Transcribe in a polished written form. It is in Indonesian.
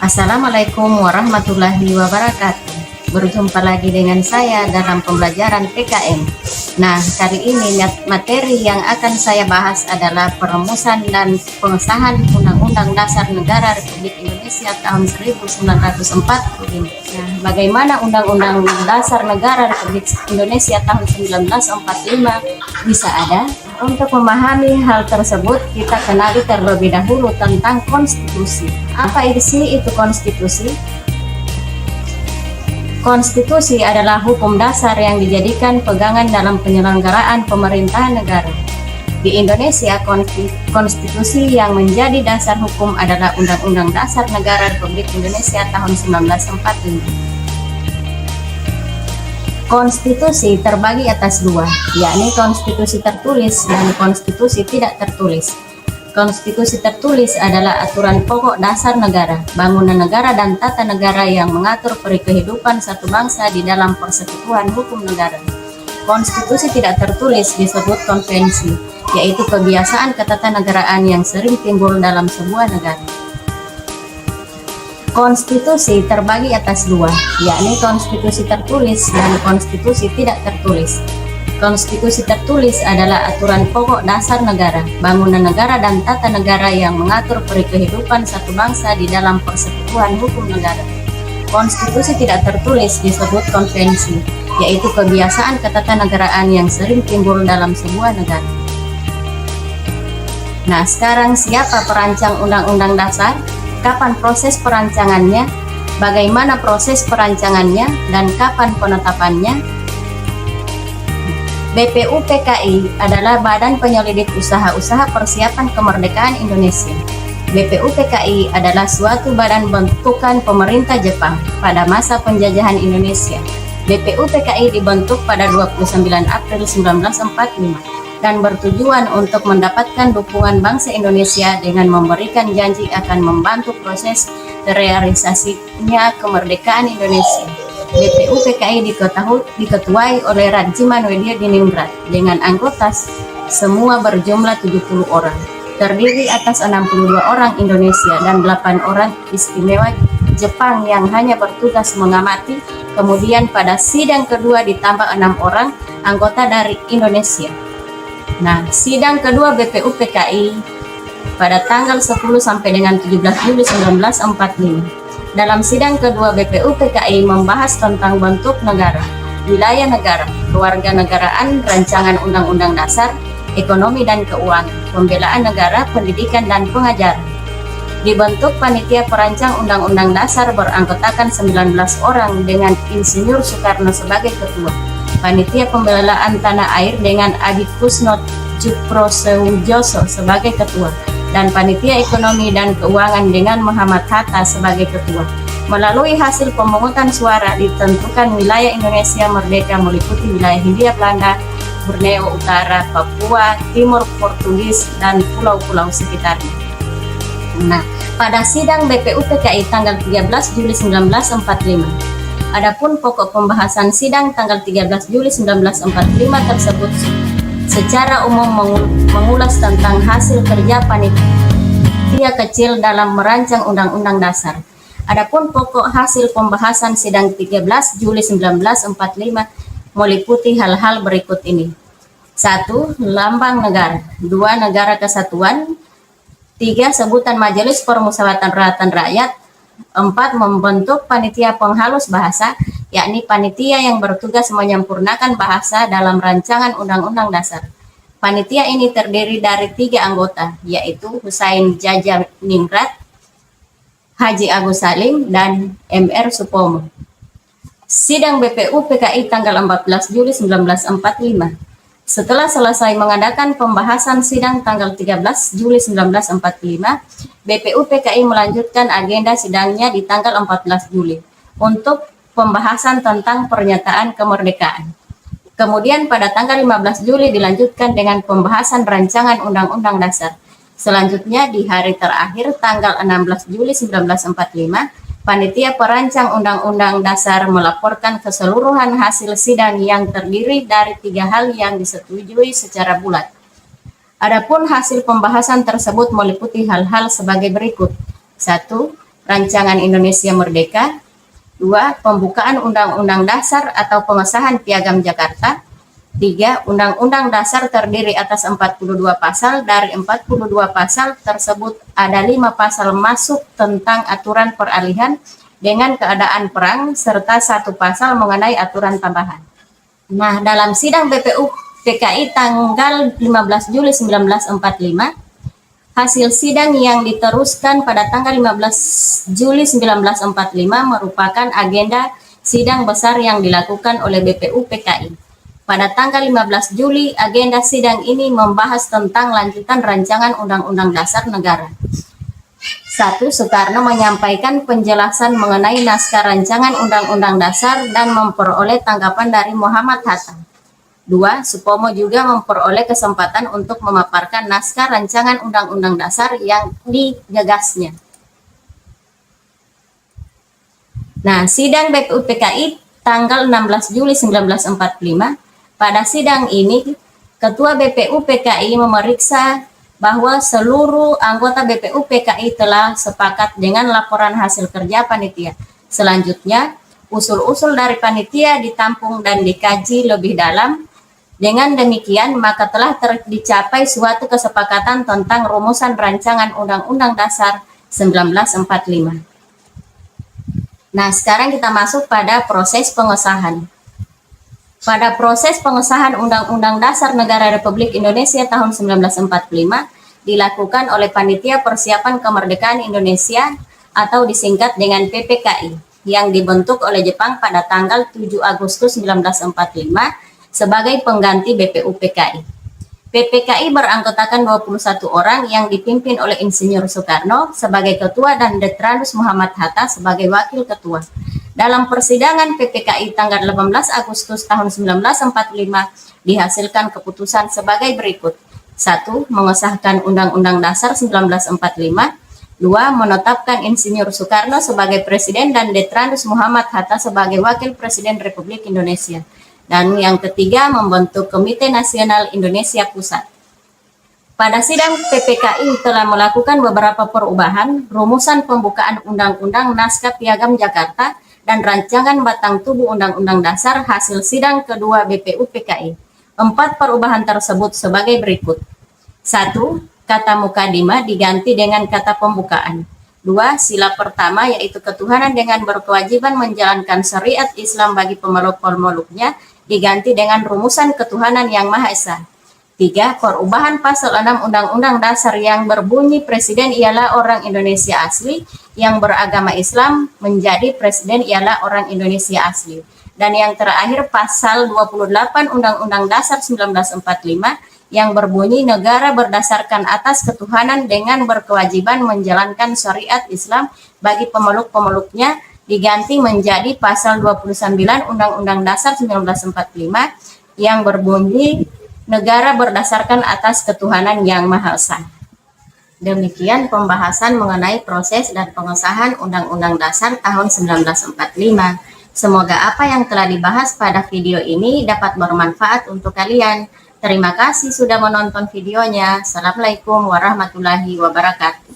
Assalamualaikum warahmatullahi wabarakatuh. Berjumpa lagi dengan saya dalam pembelajaran PKN. Nah, kali ini materi yang akan saya bahas adalah perumusan dan pengesahan Undang-Undang Dasar Negara Republik Indonesia tahun 1945. Nah, bagaimana Undang-Undang Dasar Negara Republik Indonesia tahun 1945 bisa ada? Untuk memahami hal tersebut, kita kenali terlebih dahulu tentang konstitusi. Apa sih itu konstitusi? Konstitusi adalah hukum dasar yang dijadikan pegangan dalam penyelenggaraan pemerintahan negara. Di Indonesia, konstitusi yang menjadi dasar hukum adalah Undang-Undang Dasar Negara Republik Indonesia tahun 1945. Konstitusi terbagi atas dua, yakni konstitusi tertulis dan konstitusi tidak tertulis. Konstitusi tertulis adalah aturan pokok dasar negara, bangunan negara dan tata negara yang mengatur kehidupan satu bangsa di dalam persekutuan hukum negara. Konstitusi tidak tertulis disebut konvensi, yaitu kebiasaan ketatanegaraan yang sering timbul dalam sebuah negara. Konstitusi terbagi atas dua, yakni konstitusi tertulis dan konstitusi tidak tertulis. Konstitusi tertulis adalah aturan pokok dasar negara, bangunan negara dan tata negara yang mengatur kehidupan satu bangsa di dalam persekutuan hukum negara. Konstitusi tidak tertulis disebut konvensi, yaitu kebiasaan ketatanegaraan yang sering timbul dalam sebuah negara. Nah, sekarang siapa perancang Undang-Undang Dasar? Kapan proses perancangannya, bagaimana proses perancangannya, dan kapan penetapannya? BPUPKI adalah Badan Penyelidik Usaha-Usaha Persiapan Kemerdekaan Indonesia. BPUPKI adalah suatu badan bentukan pemerintah Jepang pada masa penjajahan Indonesia. BPUPKI dibentuk pada 29 April 1945. Dan bertujuan untuk mendapatkan dukungan bangsa Indonesia dengan memberikan janji akan membantu proses realisasinya kemerdekaan Indonesia. BPUPKI diketuai oleh Rajiman Weddiadiningrat dengan anggota semua berjumlah 70 orang, terdiri atas 62 orang Indonesia dan 8 orang istimewa Jepang yang hanya bertugas mengamati. Kemudian pada sidang kedua ditambah 6 orang anggota dari Indonesia. Nah, sidang kedua BPUPKI pada tanggal 10 sampai dengan 17 Juli 1945. Dalam sidang kedua BPUPKI membahas tentang bentuk negara, wilayah negara, kewarganegaraan, rancangan undang-undang dasar, ekonomi dan keuangan, pembelaan negara, pendidikan dan pengajaran. Dibentuk panitia perancang undang-undang dasar beranggotakan 19 orang dengan Insinyur Soekarno sebagai ketua. Panitia pembelaan tanah air dengan Adi Kusno Tjukroseudjoso sebagai ketua, dan panitia ekonomi dan keuangan dengan Muhammad Hatta sebagai ketua. Melalui hasil pemungutan suara ditentukan wilayah Indonesia merdeka meliputi wilayah Hindia Belanda, Borneo Utara, Papua, Timur Portugis, dan pulau-pulau sekitarnya. Nah, pada sidang BPUPKI tanggal 13 Juli 1945. Adapun pokok pembahasan sidang tanggal 13 Juli 1945 tersebut secara umum mengulas tentang hasil kerja panitia kecil dalam merancang Undang-Undang Dasar. Adapun pokok hasil pembahasan sidang 13 Juli 1945 meliputi hal-hal berikut ini. 1. Lambang negara. 2. Negara kesatuan. 3. Sebutan Majelis Permusyawaratan Rakyat. 4. Membentuk panitia penghalus bahasa, yakni panitia yang bertugas menyempurnakan bahasa dalam rancangan Undang-Undang Dasar. Panitia ini terdiri dari 3 anggota, yaitu Husain Djajjaningrat, Haji Agus Salim, dan M.R. Supomo. Sidang BPUPKI tanggal 14 Juli 1945. Setelah selesai mengadakan pembahasan sidang tanggal 13 Juli 1945, BPUPKI melanjutkan agenda sidangnya di tanggal 14 Juli untuk pembahasan tentang pernyataan kemerdekaan. Kemudian pada tanggal 15 Juli dilanjutkan dengan pembahasan rancangan Undang-Undang Dasar. Selanjutnya di hari terakhir tanggal 16 Juli 1945, panitia perancang Undang-Undang Dasar melaporkan keseluruhan hasil sidang yang terdiri dari 3 hal yang disetujui secara bulat. Adapun hasil pembahasan tersebut meliputi hal-hal sebagai berikut. 1. Rancangan Indonesia Merdeka. 2. Pembukaan Undang-Undang Dasar atau pengesahan Piagam Jakarta. 3. Undang-Undang Dasar terdiri atas 42 pasal. Dari 42 pasal tersebut ada 5 pasal masuk tentang aturan peralihan dengan keadaan perang serta 1 pasal mengenai aturan tambahan. Nah, dalam sidang BPU PKI tanggal 15 Juli 1945, hasil sidang yang diteruskan pada tanggal 15 Juli 1945 merupakan agenda sidang besar yang dilakukan oleh BPU PKI. Pada tanggal 15 Juli, agenda sidang ini membahas tentang lanjutan rancangan Undang-Undang Dasar Negara. 1. Soekarno menyampaikan penjelasan mengenai naskah rancangan Undang-Undang Dasar dan memperoleh tanggapan dari Muhammad Hatta. 2. Supomo juga memperoleh kesempatan untuk memaparkan naskah rancangan Undang-Undang Dasar yang digagasnya. Nah, sidang BPU PKI tanggal 16 Juli 1945. Pada sidang ini, Ketua BPU PKI memeriksa bahwa seluruh anggota BPU PKI telah sepakat dengan laporan hasil kerja panitia. Selanjutnya, usul-usul dari panitia ditampung dan dikaji lebih dalam. Dengan demikian, maka telah dicapai suatu kesepakatan tentang rumusan rancangan Undang-Undang Dasar 1945. Nah, sekarang kita masuk pada proses pengesahan. Pada proses pengesahan Undang-Undang Dasar Negara Republik Indonesia tahun 1945 dilakukan oleh Panitia Persiapan Kemerdekaan Indonesia atau disingkat dengan PPKI yang dibentuk oleh Jepang pada tanggal 7 Agustus 1945 sebagai pengganti BPU PKI. PPKI beranggotakan 21 orang yang dipimpin oleh Insinyur Soekarno sebagai ketua dan Detranus Muhammad Hatta sebagai wakil ketua. Dalam persidangan PPKI tanggal 18 Agustus tahun 1945 dihasilkan keputusan sebagai berikut. 1. Mengesahkan Undang-Undang Dasar 1945. 2. Menetapkan Insinyur Soekarno sebagai Presiden dan Detranus Muhammad Hatta sebagai Wakil Presiden Republik Indonesia. Dan yang ketiga, membentuk Komite Nasional Indonesia Pusat. Pada sidang PPKI telah melakukan beberapa perubahan, rumusan pembukaan Undang-Undang Naskah Piagam Jakarta, dan rancangan batang tubuh Undang-Undang Dasar hasil sidang kedua BPU PKI. 4 perubahan tersebut sebagai berikut. 1. Kata mukadimah diganti dengan kata pembukaan. 2. Sila pertama yaitu ketuhanan dengan berkewajiban menjalankan syariat Islam bagi pemeluk-pemeluknya diganti dengan rumusan ketuhanan yang Maha Esa. 3. Perubahan pasal 6 Undang-Undang Dasar yang berbunyi Presiden ialah orang Indonesia asli yang beragama Islam menjadi Presiden ialah orang Indonesia asli. Dan yang terakhir pasal 28 Undang-Undang Dasar 1945 yang berbunyi negara berdasarkan atas ketuhanan dengan berkewajiban menjalankan syariat Islam bagi pemeluk-pemeluknya diganti menjadi pasal 29 Undang-Undang Dasar 1945 yang berbunyi negara berdasarkan atas ketuhanan yang Maha Esa. Demikian pembahasan mengenai proses dan pengesahan Undang-Undang Dasar tahun 1945. Semoga apa yang telah dibahas pada video ini dapat bermanfaat untuk kalian. Terima kasih sudah menonton videonya. Assalamualaikum warahmatullahi wabarakatuh.